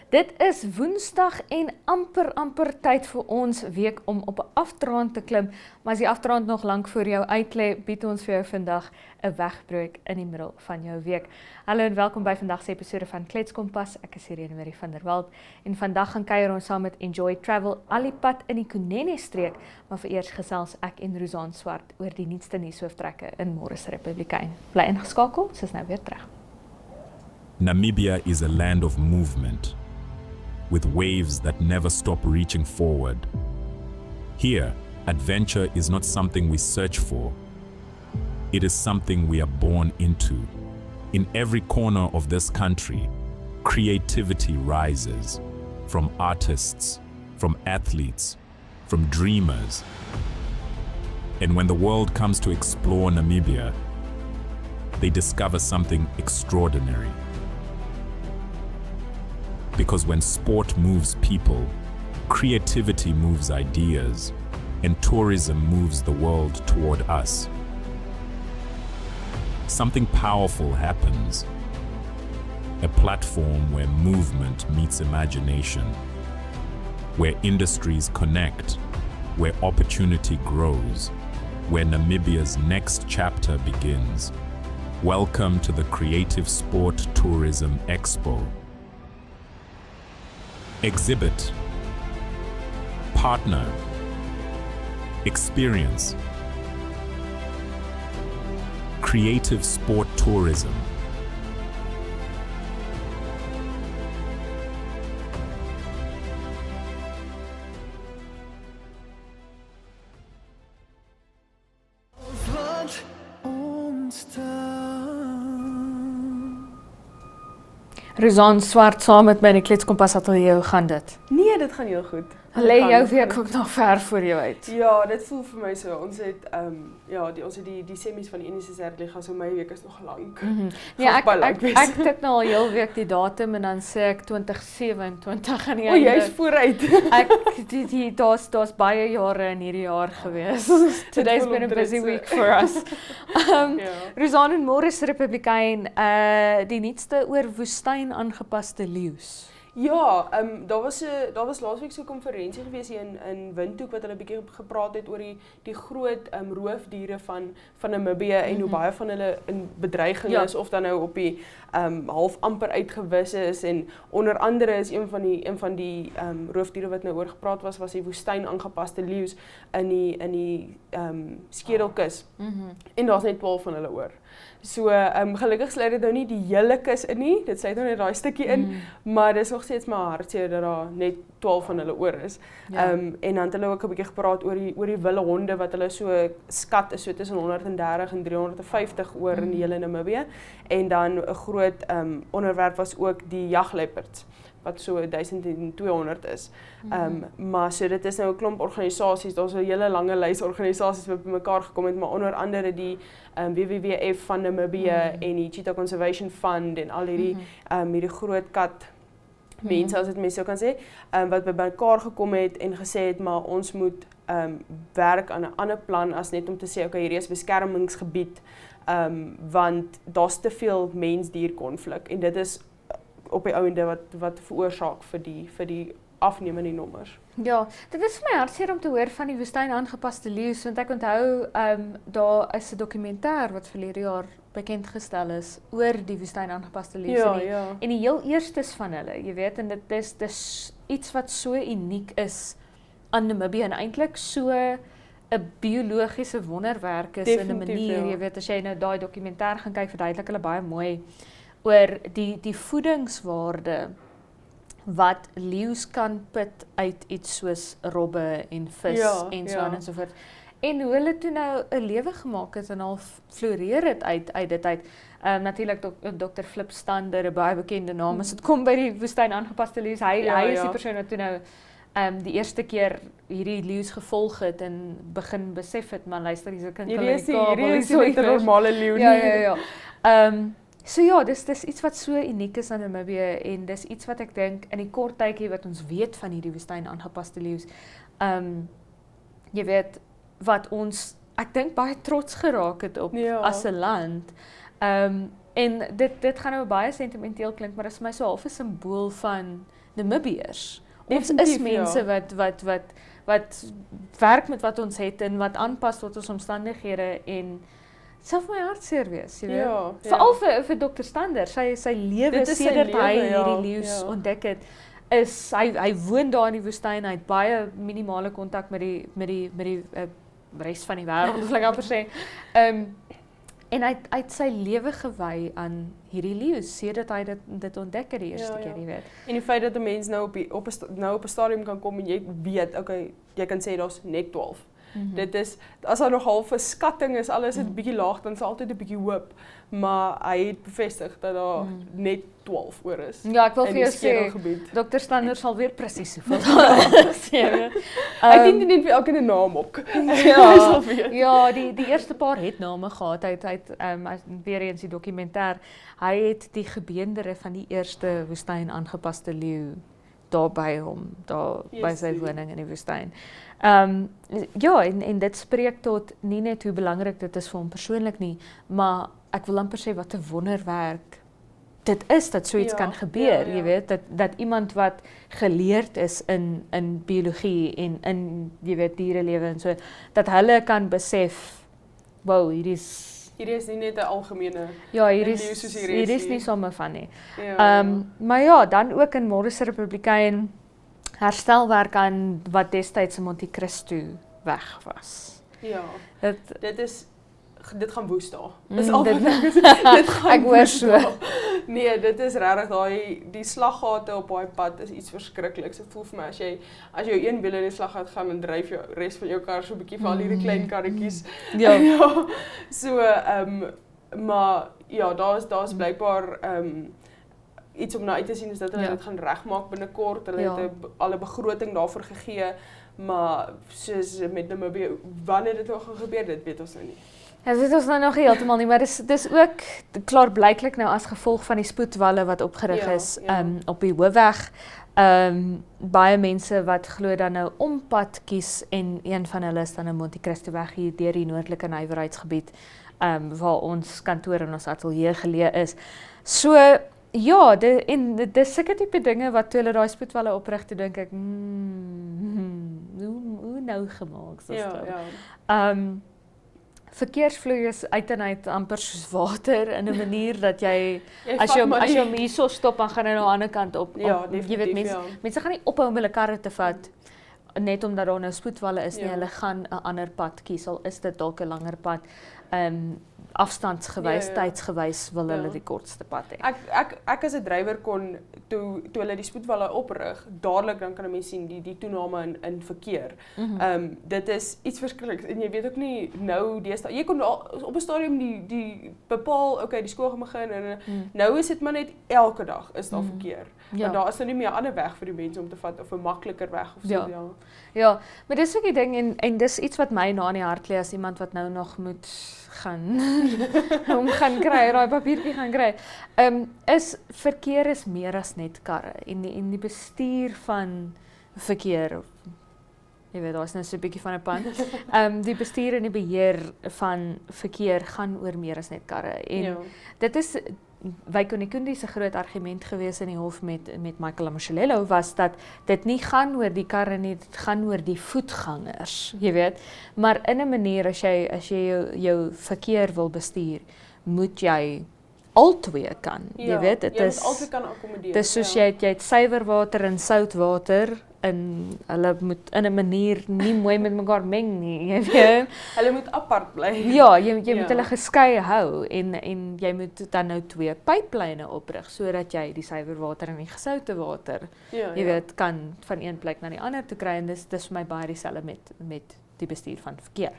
Dit is Woensdag en amper tyd vir ons week om op 'n afdraand te klim, maar as die afdraand nog lank voor jou uitlê, bied ons vir jou vandag 'n wegbreek in die middel van jou week. Hallo en welkom by vandag se episode van Kletskompas. Ek is Irene Marie van der Walt en vandag gaan kuier ons saam met Enjoy Travel alipad in die Kunene streek, maar vereers gesels ek en Rosanne Swart oor die nuutste nuushooftrekke in Môre se Republikein. Bly ingeskakel, ons is nou weer terug. Namibia is a land of movement, with waves that never stop reaching forward. Here, adventure is not something we search for. It is something we are born into. In every corner of this country, creativity rises, from artists, from athletes, from dreamers. And when the world comes to explore Namibia, they discover something extraordinary. Because when sport moves people, creativity moves ideas, and tourism moves the world toward us. Something powerful happens. A platform where movement meets imagination, where industries connect, where opportunity grows, where Namibia's next chapter begins. Welcome to the Creative Sport Tourism Expo. Exhibit, partner, experience. Creative sport tourism. Rosanne Swart saam met my in die Kletskompas ateljee, hoe gaan dit? Nee, dit gaan heel goed. Lê jou week ook nog ver voor jou uit? Ja, dit voel vir my so. Ons het ons het die semies van die NSSR Liga, so my week is nog lank. Ja, ek tik nou al heel week die datum en dan sê ek 2027 aan die einde. einde. O, jy's vooruit. Daar's baie jare in hierdie jaar gewees. Today's been a busy week for us. Rosanne en Môre se Republikein, die nuutste oor woestyn aangepaste leeu's. Ja, daar was laasweek so 'n konferensie gewees hier in Windhoek wat hulle 'n bietjie gepraat het oor die groot roofdiere van Namibië en hoe baie van hulle in bedreiging is of dan nou op die half amper uitgewis is, en onder andere is een van die roofdiere wat nou oor gepraat was die woestyn aangepaste leeu's in die Skedelkus. En daar's net 12 van hulle oor. So gelukkig sluit dit nou nie die hele kus in nie, dit sluit nou net daai stukkie in, maar dis nog steeds maar hartseer dat daar net 12 van hulle oor is. En dan het hulle ook 'n bietjie gepraat oor die wilde honde wat hulle so skat is so tussen 130 en 350 oor in die hele Namibië. En dan 'n groot onderwerp was ook die jagluiperds wat so 1200 is. Maar so dit is nou 'n klomp organisasies, daar's 'n hele lange lys organisasies wat bymekaar gekom het, maar onder andere die WWF van Namibië en die Cheetah Conservation Fund en al hierdie groot kat mense, as dit mense sou kan sê, wat bymekaar gekom het en gesê het, maar ons moet werk aan 'n ander plan as net om te sê, okay, hierdie is beskermingsgebied, want daar's te veel mens-dier konflik en dit is op die ouende wat veroorsaak vir die afnemende nommers. Ja, dit is vir my hartseer om te hoor van die woestyn aangepaste leeu's, want ek onthou daar is 'n dokumentêr wat verlede jaar bekend gestel is oor die woestyn aangepaste leeu's en die heel eerstes van hulle, jy weet, en dit is iets wat so uniek is aan Namibië en eintlik so 'n biologiese wonderwerk is in 'n manier, jy weet, as jy nou daai dokumentêr gaan kyk, verduidelik hulle baie mooi oor die voedingswaarde wat leeu's kan put uit iets soos robbe en vis en so aan en so voort. En hoe hulle toe nou 'n lewe gemaak het en al floreer het uit dit uit. Natuurlik Dr. Flip Stander, 'n baie bekende naam as dit kom by die woestyn aangepaste leeu's. Hy is die persoon wat toe nou die eerste keer hierdie leeu's gevolg het en begin besef het, maar luister, hierdie kind kan hierdie is nie 'n normale leeu nie. Ja. So ja, dis iets wat so uniek is aan Namibië en dis iets wat ek dink in die kort tydjie wat ons weet van hierdie woestyn aangepaste leeu's, jy weet, wat ons, ek dink baie trots geraak het op as 'n land. En dit gaan nou baie sentimenteel klink, maar dit is vir my so half 'n simbool van Namibiërs. Ons Definitief, is mense wat werk met wat ons het en wat aanpas tot ons omstandighede en self my hartseer wees, jy weet. Ja, Veral vir Dr. Stander, sy lewe Dit is sy sedert hy lewe, ja, hierdie leeu's ja. ontdek het, is hy woon daar in die woestyn, hy het baie minimale kontak met die res van die wêreld, as ek amper sê. En hy het sy lewe gewy aan hierdie leeu's sedert hy dit ontdek het die eerste keer, jy weet. En die feit dat 'n mens nou op 'n stadium kan kom en jy weet, okay, jy kan sê daar's net 12. Dit is, as daar nog half 'n skatting is, alles is 'n bietjie laag, dan is altyd 'n bietjie hoop. Maar hy het bevestig dat daar net 12 oor is. Ja, ek wil in vir jou die sê, skedelgebied. Dr. Stander sal weer presies hoeveel daar is, jy weet. Hy het nie net vir elke 'n naam op. Hy Ja, sal weet. ja, die eerste paar het name gehad. Hy het weer eens die dokumentêr, hy het die gebeendere van die eerste woestyn aangepaste leeu daar by hom, daar by sy woning in die woestyn. Ja, en dit spreek tot nie net hoe belangrik dit is vir hom persoonlik nie, maar ek wil amper sê wat 'n wonderwerk dit is dat so iets kan gebeur, jy weet, dat iemand wat geleerd is in biologie en in, jy weet, dierelewe en so, dat hulle kan besef, wow, hierdie is nie net 'n algemene hier is nie sommer van nie. Maar ja, dan ook in Morris Republikein herstelwerk aan wat destyds in Monte Cristo weg was. Ja. Dit gaan woes daar. Dit gaan ek hoor so. Nee, dit is regtig die slaggate op daai pad is iets verskrikliks. Dit voel vir my as jy een wiel in die slaggat gaan en dryf jou res van jou kar so 'n bietjie vir al hierdie klein karretjies. Ja. So maar ja, daar's blykbaar iets om na uit te sien is dat hulle dit gaan regmaak binnekort. Hulle het al 'n begroting daarvoor gegee, maar soos met Namibië, wanneer dit nog gaan gebeur, dit weet ons nou nie. Ja, dit is nou nog nie heeltemal nie, maar dis ook klaarblyklik nou as gevolg van die spoedwalle wat opgerig is op die hoofweg. Baie mense wat glo dan nou ompad kies en een van hulle is dan in Monte Cristo weg hier deur die noordelike nywerheidsgebied waar ons kantoor en ons ateljee geleë is. So ja, dis sulke tipe dinge wat toe hulle daai spoedwalle oprig, toe dink ek, hoe nou gemaak soos dit. Verkeersvloei is uit en uit amper soos water in 'n manier dat jy as jy hom hierso stop, dan gaan hy nou aan die ander kant op. Jy weet, mense gaan nie ophou om hulle karre te vat net omdat daar nou spoedwalle is nie. Hulle gaan 'n ander pad kies, al is dit dalk 'n langer pad. Afstandsgewys, tydsgewys wil hulle die kortste pad hê. Ek as 'n drywer kon toe hulle die spoedwalle oprig, dadelik dan kan 'n mens sien die toename in verkeer. Dit is iets verskrikliks en jy weet ook nie nou deesdae. Jy kon op 'n stadium die bepaal, okay, die skool gaan begin en nou is dit maar net elke dag is daar verkeer. Want daar is nou nie meer 'n ander weg vir die mense om te vat of 'n makliker weg of so. Ja, maar dis ook die ding en dis iets wat my na in die hart lê as iemand wat nou nog moet gaan kry, daai papiertjie gaan kry. Is verkeer is meer as net karre en die bestuur van verkeer, jy weet, daar is nou so 'n bietjie van 'n pan. Die bestuur en die beheer van verkeer gaan oor meer as net karre. En dit is Wyko Nekundi se groot argument gewees in die hof met Michael Amushelelo was dat dit nie gaan oor die karre nie, dit gaan oor die voetgangers, jy weet. Maar in 'n manier as jy jou verkeer wil bestuur, moet jy albei kan. Jy weet, dit is albei kan akkommodeer. Dis soos jy het suiwer water en sout water en hulle moet in 'n manier nie mooi met mekaar meng nie, jy weet. Hulle moet apart bly. Ja, jy moet hulle geskei hou en jy moet dan nou 2 pyplyne oprig sodat jy die suiwer water en die gesoute water, jy weet, kan van een plek na die ander toe kry en dis vir my baie dieselfde met die bestuur van verkeer.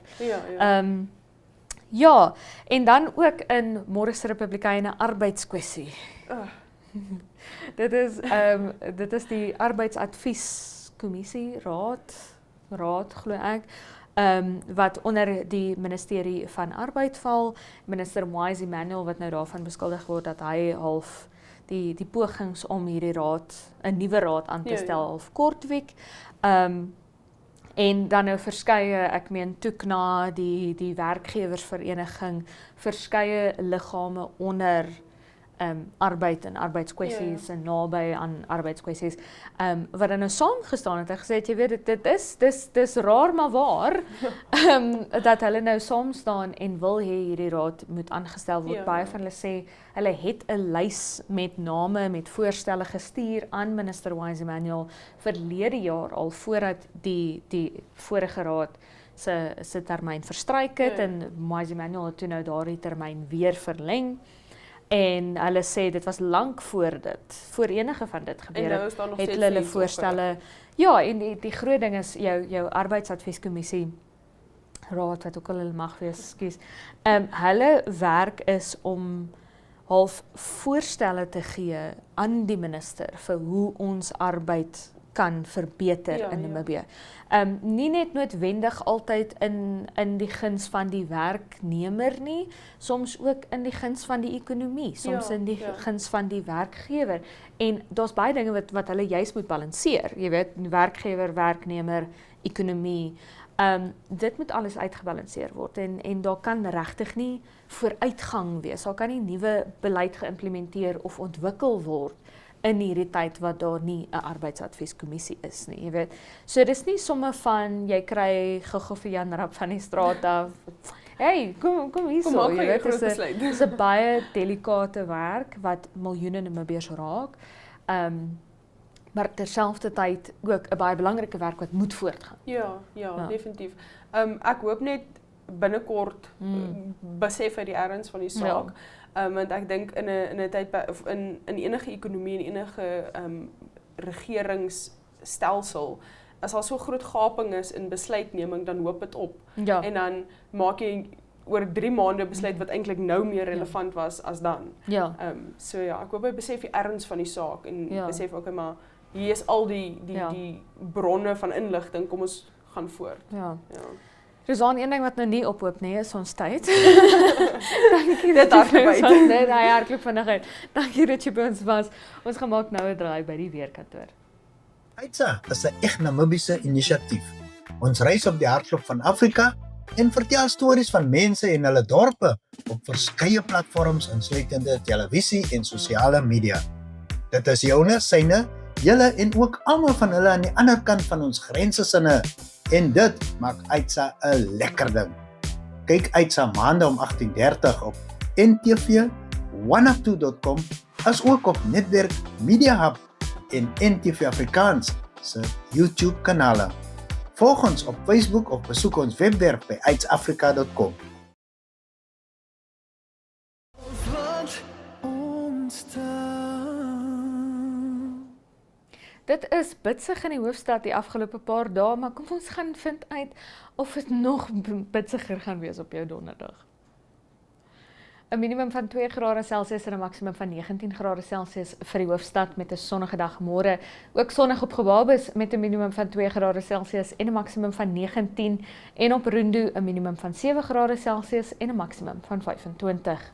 Ja, en dan ook in Morris Republikeine arbeidskwessie. Dit is die arbeidsadvieskommissie raad glo ek, wat onder die ministerie van arbeid val. Minister Mwais Emmanuel wat nou daarvan beskuldig word dat hy half die pogings om hierdie raad, 'n nuwe raad aan te stel half kortwiek. En dan nou verskeie, ek meen Toekna, die werkgewersvereniging, verskeie liggame onder arbeid en arbeidskwessies en naby aan arbeidskwessies, wat dan nou saamgestaan het en gesê, jy weet, dis raar maar waar, dat hulle nou saam staan en wil hê hierdie raad moet aangestel word. Baie van hulle sê, hulle het 'n lys met name, met voorstelle gestuur aan minister Wise Emmanuel verlede jaar al voordat die vorige raad se termyn verstryk het en Wise Emmanuel het toe nou daardie termyn weer verleng. En hulle sê dit was lank voor enige van dit gebeur het, het hulle voorstelle, en die groot ding is jou arbeidsadvieskommissie, raad wat ook al hulle mag wees, ekskuus, hulle werk is om half voorstelle te gee aan die minister vir hoe ons arbeid kan verbeter in Namibië. Nie net noodwendig altyd in die guns van die werknemer nie, soms ook in die guns van die ekonomie, soms in die guns van die werkgewer. En daar's baie dinge wat hulle juist moet balanseer. Jy weet, werkgewer, werknemer, ekonomie. Dit moet alles uitgebalanseer word en daar kan regtig nie vooruitgang wees. Daar kan nie nuwe beleid geïmplementeer of ontwikkel word in hierdie tyd wat daar nie 'n arbeidsadvieskommissie is nie, jy weet. So dis nie somme van jy kry gou vir Jan Rap van die straat af. Hey, kom hierso, jy weet, dit is 'n baie delikate werk wat miljoene Namibiërs raak. Maar terselfdertyd ook 'n baie belangrike werk wat moet voortgaan. Ja, definitief. Ek hoop net binnekort besef hy die erns van die saak. Want ek dink in 'n tyd of in enige ekonomie en enige regeringsstelsel, as daar so groot gaping is in besluitneming, dan hoop dit op. En dan maak jy oor 3 maande besluit wat eintlik nou meer relevant was as dan. So ek hoop hy besef die erns van die saak en besef ook maar hier is al die bronne van inligting, kom ons gaan voort. Rosan, een ding wat nou nie ophoop nie, is ons tyd. Dankie dat jy hardloop vinnig uit. Dankie dat jy by ons was. Ons gaan maak nou 'n draai by die weerkantoor. Aitsa is 'n eg Namibiese inisiatief. Ons reis op die hartklop van Afrika en vertel stories van mense en hulle dorpe op verskeie platforms insluitende televisie en sosiale media. Dit is joune, syne, julle en ook almal van hulle aan die ander kant van ons grense sinne. En dit maak Aitsa 'n lekker ding. Kyk Aitsa maande om 18:30 op NTV, oneof2.com, as ook op Netwerk Media Hub en NTV Afrikaans se YouTube kanale. Volg ons op Facebook of besoek ons webwerf by aitsafrika.com. Dit is bitsig in die hoofstad die afgelope paar dae, maar kom ons gaan vind uit of dit nog bitsiger gaan wees op jou donderdag. 'n Minimum van 2 grade Celsius en 'n maksimum van 19 grade Celsius vir die hoofstad met 'n sonnige dag môre. Ook sonnig op Gebabes met 'n minimum van 2 grade Celsius en 'n maksimum van 19 en op Rundu 'n minimum van 7 grade Celsius en 'n maksimum van 25.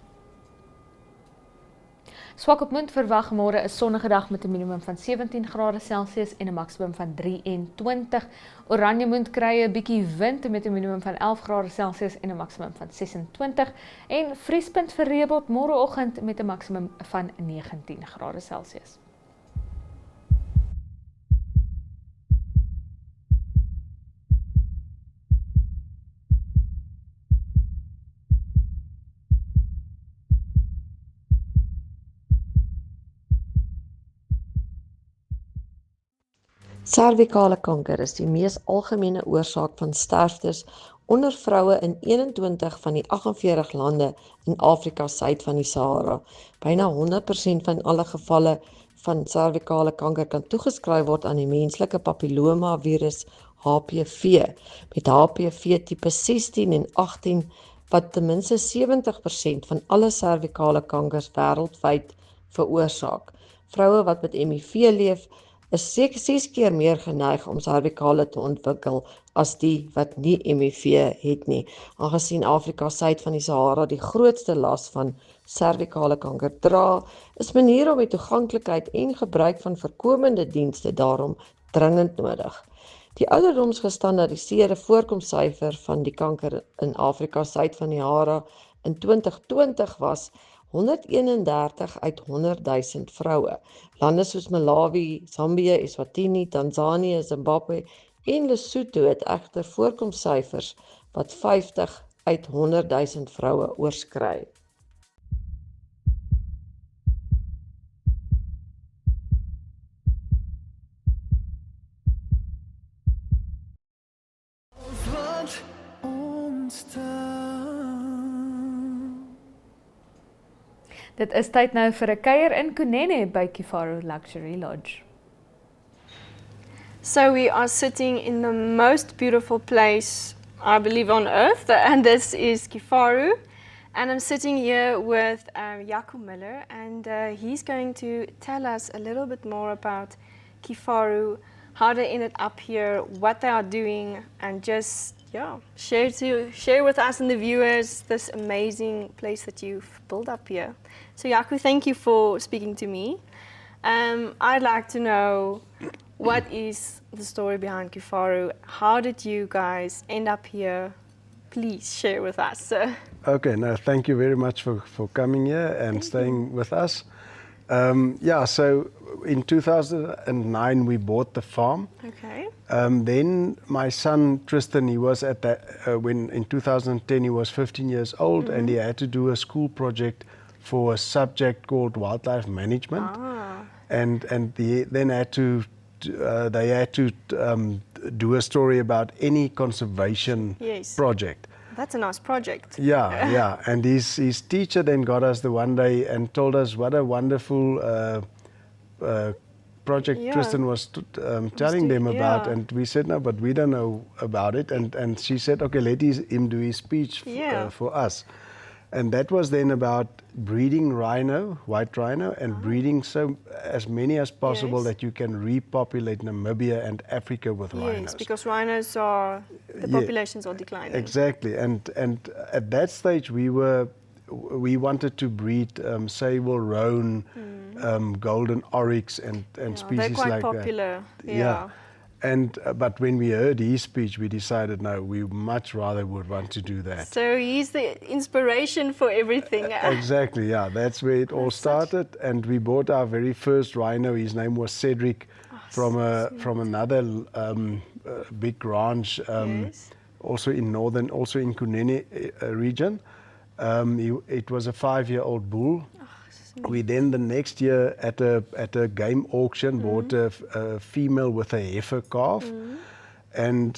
Swakopmund verwag môre 'n sonnige dag met 'n minimum van 17 grade Celsius en 'n maksimum van 23. Oranjemund kry 'n bietjie wind met 'n minimum van 11 grade Celsius en 'n maksimum van 26. En Vriespunt vir Reebot môreoggend met 'n maksimum van 19 grade Celsius. Servikale kanker is die mees algemene oorsaak van sterftes onder vroue in 21 van die 48 lande in Afrika suid van die Sahara. Byna 100% van alle gevalle van servikale kanker kan toegeskryf word aan die menslike papilloma virus HPV, met HPV tipe 16 en 18 wat ten minste 70% van alle servikale kankers wêreldwyd veroorsaak. Vroue wat met HIV leef is 6 keer meer geneig om servikale te ontwikkel as die wat nie HIV het nie. Aangesien Afrika suid van die Sahara die grootste las van servikale kanker dra, is maniere om die toeganklikheid en gebruik van voorkomende dienste daarom dringend nodig. Die ouderdomsgestandaardiseerde voorkomsyfer van die kanker in Afrika suid van die Sahara in 2020 was 131 uit 100,000 vroue. Lande soos Malawi, Zambië, Eswatini, Tanzanië, Zimbabwe en Lesotho het egter voorkomssyfers wat 50 uit 100,000 vroue oorskry. Dit is tyd nou vir 'n kuier in Kunene by Kifaru Luxury Lodge. So we are sitting in the most beautiful place, I believe, on earth, and this is Kifaru. And I'm sitting here with Jaco Miller, and he's going to tell us a little bit more about Kifaru, how they ended up here, what they are doing, and just share with us and the viewers this amazing place that you've built up here. So Jaco, thank you for speaking to me. I'd like to know, what is the story behind Kifaru? How did you guys end up here? Please share with us, sir. Okay, no, thank you very much for coming here and staying with us. So in 2009 we bought the farm. Okay. Then my son Tristan, he was at that when in 2010 he was 15 years old, and he had to do a school project for a subject called wildlife management, and they had to do a story about any conservation project. That's a nice project. Yeah. And his teacher then got us the one day and told us what a wonderful project Tristan was telling them about, and we said, no, but we don't know about it. And she said, okay, let him do his speech for us. And that was then about breeding rhino, white rhino, and breeding as many as possible that you can repopulate Namibia and Africa with rhinos. Yes, because rhinos are, the populations are declining. Exactly, and at that stage we wanted to breed sable roan, golden oryx, and species like that. They're quite popular. Yeah. And but when we heard his speech, we decided, no, we much rather would want to do that. So he's the inspiration for everything. Exactly, yeah. That's where it all started. And we bought our very first rhino. His name was Cedric, from another big ranch, also in Kunene region. It was a 5-year-old bull. We then the next year at a game auction bought a female with a heifer calf, and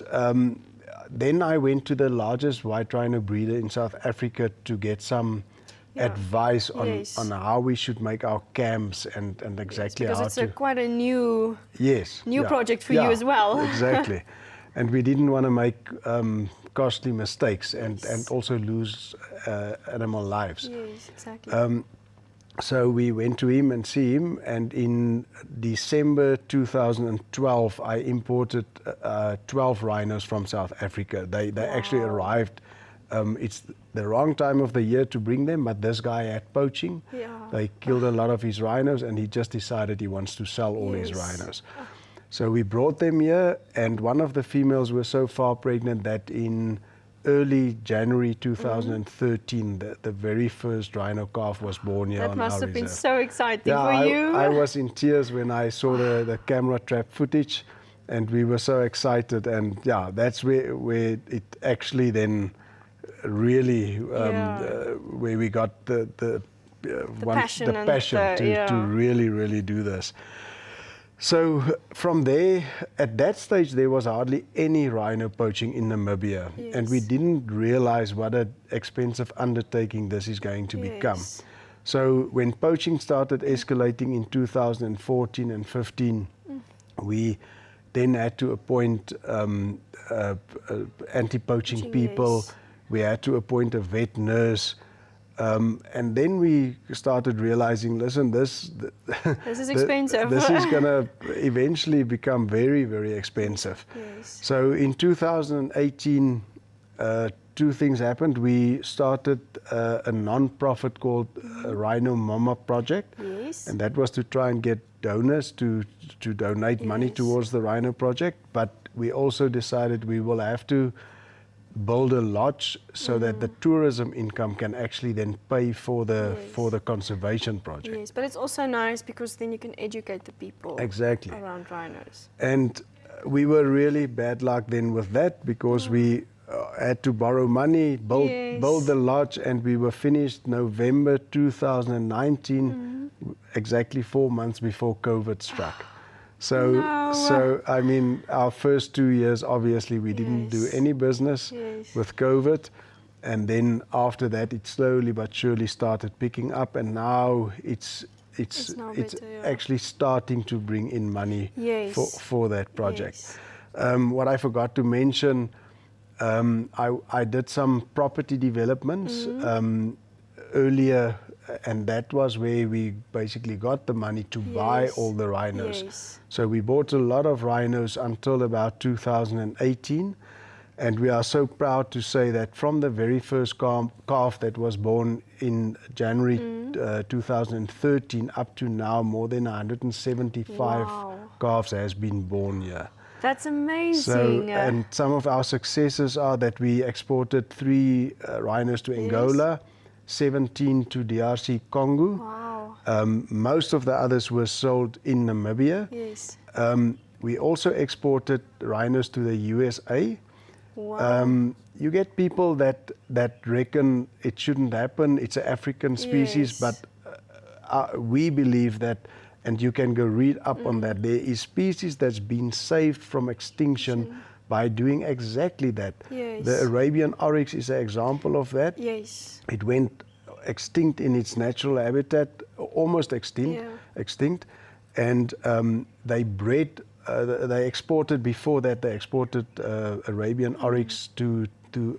then I went to the largest white rhino breeder in South Africa to get some advice on how we should make our camps and exactly how to. Because it's quite a new project for you as well. Exactly, and we didn't want to make costly mistakes and also lose animal lives. Yes, exactly. So we went to him and see him, and in December 2012 I imported 12 rhinos from South Africa. They actually arrived. It's the wrong time of the year to bring them, but this guy had poaching. They killed a lot of his rhinos, and he just decided he wants to sell all his rhinos. So we brought them here, and one of the females was so far pregnant that in early January 2013, the very first rhino calf was born here on our reserve. That must have been so exciting for you. I was in tears when I saw the camera trap footage, and we were so excited. And that's where it actually then really where we got the passion to really do this. So from there, at that stage, there was hardly any rhino poaching in Namibia, and we didn't realize what an expensive undertaking this is going to become. So when poaching started escalating in 2014 and 15, we then had to appoint anti-poaching people. We had to appoint a vet nurse. And then we started realizing, listen, this is expensive. This is going to eventually become very, very expensive. So in 2018, two things happened. We started a non-profit called Rhino Mama Project, and that was to try and get donors to donate money towards the Rhino Project. But we also decided we will have to build a lodge so that the tourism income can actually then pay for the conservation project. Yes, but it's also nice because then you can educate the people Exactly. around rhinos. And we were really bad luck then with that because we had to borrow money, build the lodge, and we were finished November 2019, exactly 4 months before COVID struck. So I mean, our first 2 years, obviously, we didn't do any business with COVID. And then after that, it slowly but surely started picking up. And now it's actually starting to bring in money for that project. What I forgot to mention, I did some property developments earlier, and that was where we basically got the money to buy all the rhinos. So we bought a lot of rhinos until about 2018, and we are so proud to say that from the very first calf that was born in January 2013 up to now, more than 175 calves has been born here. That's amazing. So, and some of our successes are that we exported 3 rhinos to Angola, 17 to DRC Congo. Wow. Most of the others were sold in Namibia. Yes. We also exported rhinos to the USA. Wow. You get people that reckon it shouldn't happen. It's an African species, but we believe that, and you can go read up on that, there is species that's been saved from extinction by doing exactly that. Yes. The Arabian oryx is an example of that. Yes. It went extinct in its natural habitat, almost extinct, and they bred. They exported before that. They exported Arabian oryx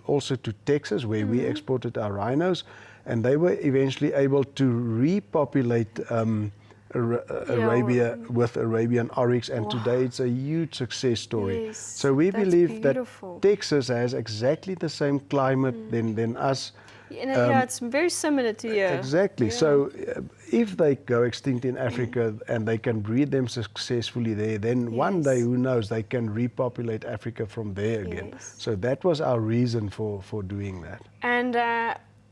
also to Texas, where we exported our rhinos, and they were eventually able to repopulate Arabia with Arabian oryx, and today it's a huge success story. Yes, so we believe beautiful. that Texas has exactly the same climate than us. Yeah, it's very similar to here. Exactly. Yeah. So if they go extinct in Africa and they can breed them successfully there, then one day, who knows, they can repopulate Africa from there again. So that was our reason for doing that. And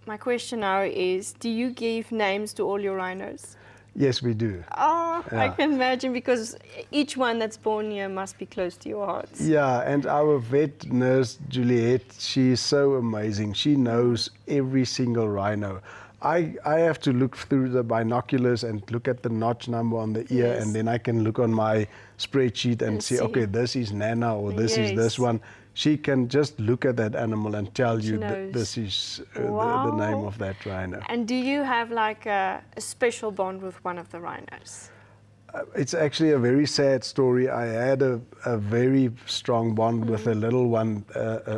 my question now is, do you give names to all your rhinos? Yes, we do. Oh, I can imagine, because each one that's born here must be close to your hearts. Yeah, and our vet nurse, Juliet, she is so amazing. She knows every single rhino. I have to look through the binoculars and look at the notch number on the ear, and then I can look on my spreadsheet and see, okay, this is Nana, or this is this one. She can just look at that animal and tell you this is the name of that rhino. And do you have like a special bond with one of the rhinos? It's actually a very sad story. I had a very strong bond with a little one,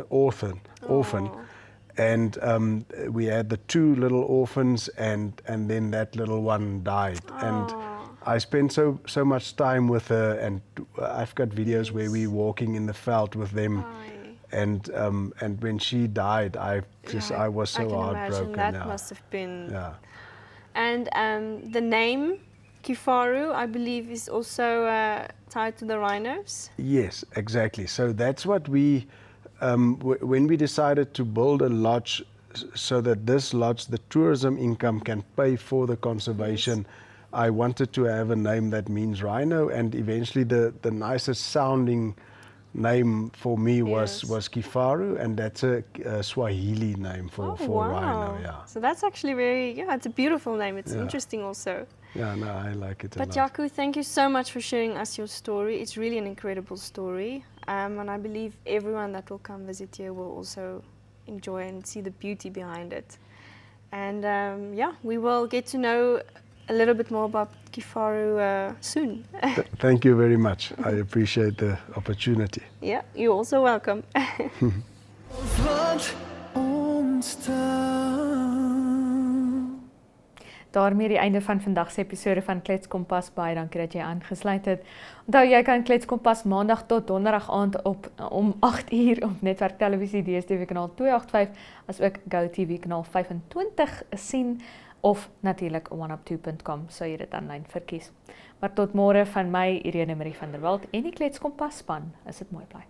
orphan. And we had the 2 little orphans, and then that little one died. And I spent so much time with her, and I've got videos where we're walking in the veld with them. And when she died, I was so heartbroken. That must have been. Yeah. And the name Kifaru, I believe, is also tied to the rhinos. Yes, exactly. So that's what we. When we decided to build a lodge, so that this lodge, the tourism income, can pay for the conservation, I wanted to have a name that means rhino, and eventually the nicest sounding name for me was Kifaru, and that's a Swahili name for rhino. Yeah. So that's actually it's a beautiful name. It's interesting also. Yeah, no, I like it a lot. But Jaco, thank you so much for sharing us your story. It's really an incredible story. And I believe everyone that will come visit here will also enjoy and see the beauty behind it. And we will get to know a little bit more about Kifaru soon. Thank you very much. I appreciate the opportunity. Yeah, you're also welcome. Daarmee die einde van vandag se episode van Klets Kompas. Baie dankie dat jy aangesluit het. Onthou, jy kan Klets Kompas maandag tot donderdag aand om 8:00 op Netwerk Televisie DStv kanaal 285, as ook GoTV kanaal 25 sien, of natuurlik oneup2.com, sou jy dit aanlyn verkies. Maar tot môre van my, Irene Marie van der Walt en die Klets Kompas span, is dit mooi bly.